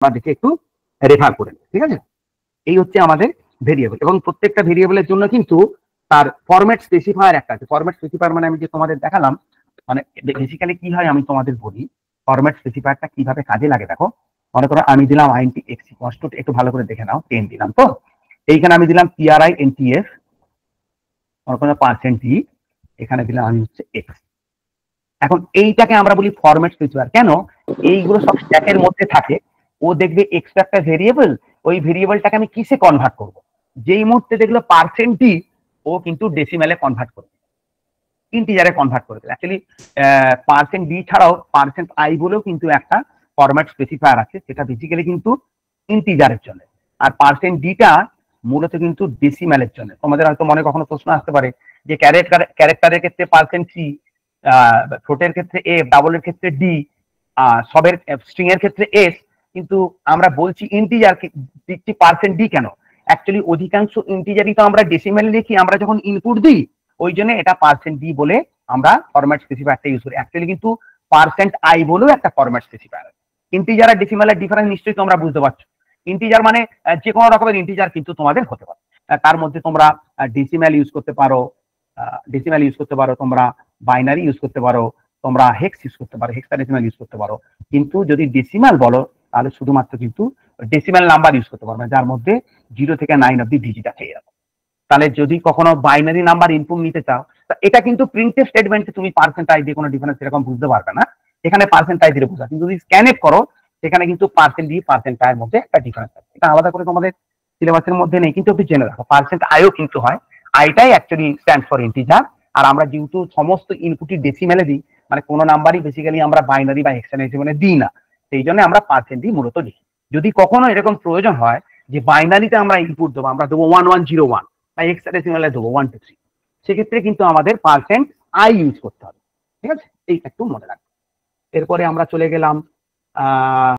আমরা দেখে একটু রেফার করে নেব, ঠিক আছে। এই হচ্ছে আমাদের ভেরিয়েবল, এবং প্রত্যেকটা ভেরিয়েবলের জন্য কিন্তু তার ফরম্যাট স্পেসিফায়ার একটা আছে। ফরম্যাট স্পেসিফায়ার মানে আমি যে তোমাদের দেখালাম, মানে বেসিক্যালি কি হয় আমি তোমাদের বলি ফরম্যাট স্পেসিফায়ারটা কিভাবে কাজে লাগে। দেখো, মনে করো আমি দিলাম আইএনটি এক্স কনস্ট্যান্ট, একটু ভালো করে দেখে নাও, 10 দিলাম, তো এইখানে আমি দিলাম পিআরআই এনটিএফ, মনে করো পার্সেন্ট ই, এখানে দিলাম আমি হচ্ছে এক্স। এখন এইটাকে আমরা বলি ফরম্যাট স্পেসিফায়ার। কেন? এইগুলো সব স্ট্যাকের মধ্যে থাকে। ও দেখবে এক্সট্রা একটা ভেরিয়েবল, ওই ভেরিয়েবলটাকে আমি কিসে কনভার্ট করব, যেই মুহূর্তে দেখলো পার্সেন্ট ডি, ও কিন্তু ডেসিমেলে কনভার্ট করবে, ইন্টিজারে কনভার্ট করে দেবে। অ্যাকচুয়ালি পার্সেন্ট ডি ছাড়াও পার্সেন্ট আই বলেও কিন্তু একটা ফরম্যাট স্পেসিফায়ার আছে, সেটা বেসিক্যালি কিন্তু ইন্টিজারের জন্য। আর পার্সেন্ট ডিটা মূলত কিন্তু ডেসিমেলের জন্য। তোমাদের হয়তো মনে কখনো প্রশ্ন আসতে পারে যে ক্যারেক্টারের ক্ষেত্রে পার্সেন্ট সি, ফ্লোটের ক্ষেত্রে এফ, ডাবলের ক্ষেত্রে ডি, সবের স্ট্রিং এর ক্ষেত্রে এস, কিন্তু আমরা বলছি ইন্টিজার দিচ্ছি পার্সেন্ট ডি কেন? অ্যাকচুয়ালি অধিকাংশ ইন্টিজারই তো আমরা ডেসিমেলে লিখি আমরা যখন ইনপুট দিই, ওই জন্য এটা পার্সেন্ট ডি বলে আমরা ফরম্যাট স্পেসিফায়ারটা ইউজ করি। অ্যাকচুয়ালি কিন্তু পার্সেন্ট আই বলেও একটা ফরম্যাট স্পেসিফায়ার। ইন্টিজার আর ডেসিমেলের ডিফারেন্স নিশ্চয়ই তোমরা বুঝতে পারছো। ইন্টিজার মানে যে কোনো রকমের ইন্টিজার কিন্তু তোমাদের হতে পারে, তার মধ্যে তোমরা ডেসিমেল ইউজ করতে পারো, তোমরা বাইনারি ইউজ করতে পারো, তোমরা হেক্স ইউজ করতে পারো, হেক্সাডেসিমাল ইউজ করতে পারো। কিন্তু যদি ডেসিমাল বলো তাহলে শুধুমাত্র কিন্তু ডেসিমাল নাম্বার ইউজ করতে পারবে, যার মধ্যে 0 থেকে 9 অব্দি ডিজিট আছে এরকম। তাহলে যদি কখনো বাইনারি নাম্বার ইনপুট নিতে চাও, এটা কিন্তু প্রিন্টেড স্টেটমেন্টে তুমি পার্সেন্ট আই দিয়ে কোনো ডিফারেন্স এরকম বুঝতে পারবে না, এখানে পার্সেন্ট আই দিয়ে বোঝা। কিন্তু যদি স্ক্যানেট করো সেখানে কিন্তু পার্সেন্ট ডি পার্সেন্ট আই এর মধ্যে একটা ডিফারেন্স আছে। এটা আলাদা করে তোমাদের সিলেবাসের মধ্যে নেই, কিন্তু একটু জেনে রাখো পার্সেন্ট আইও কিন্তু হয়। আইটাই অ্যাকচুয়ালি স্ট্যান্ড ফর ইন্টিজার। আর আমরা যেহেতু সমস্ত ইনপুটই ডেসিমেলে দিই, মানে কোনো নাম্বারই বেসিক্যালি আমরা বাইনারি বা হেক্সাডেসিমালে দিই না, সেই জন্য আমরা পার্সেন্ট ডি মূলত লিখি। যদি কখনো এরকম প্রয়োজন হয় যে বাইনারিতে আমরা ইনপুট দেবো, আমরা দেবো 1101 বা হেক্সাডেসিমালে দেবো 123, সেক্ষেত্রে কিন্তু আমাদের পার্সেন্ট আই ইউজ করতে হবে, ঠিক আছে। এইটা একটু মনে রাখবে। এরপরে আমরা চলে গেলাম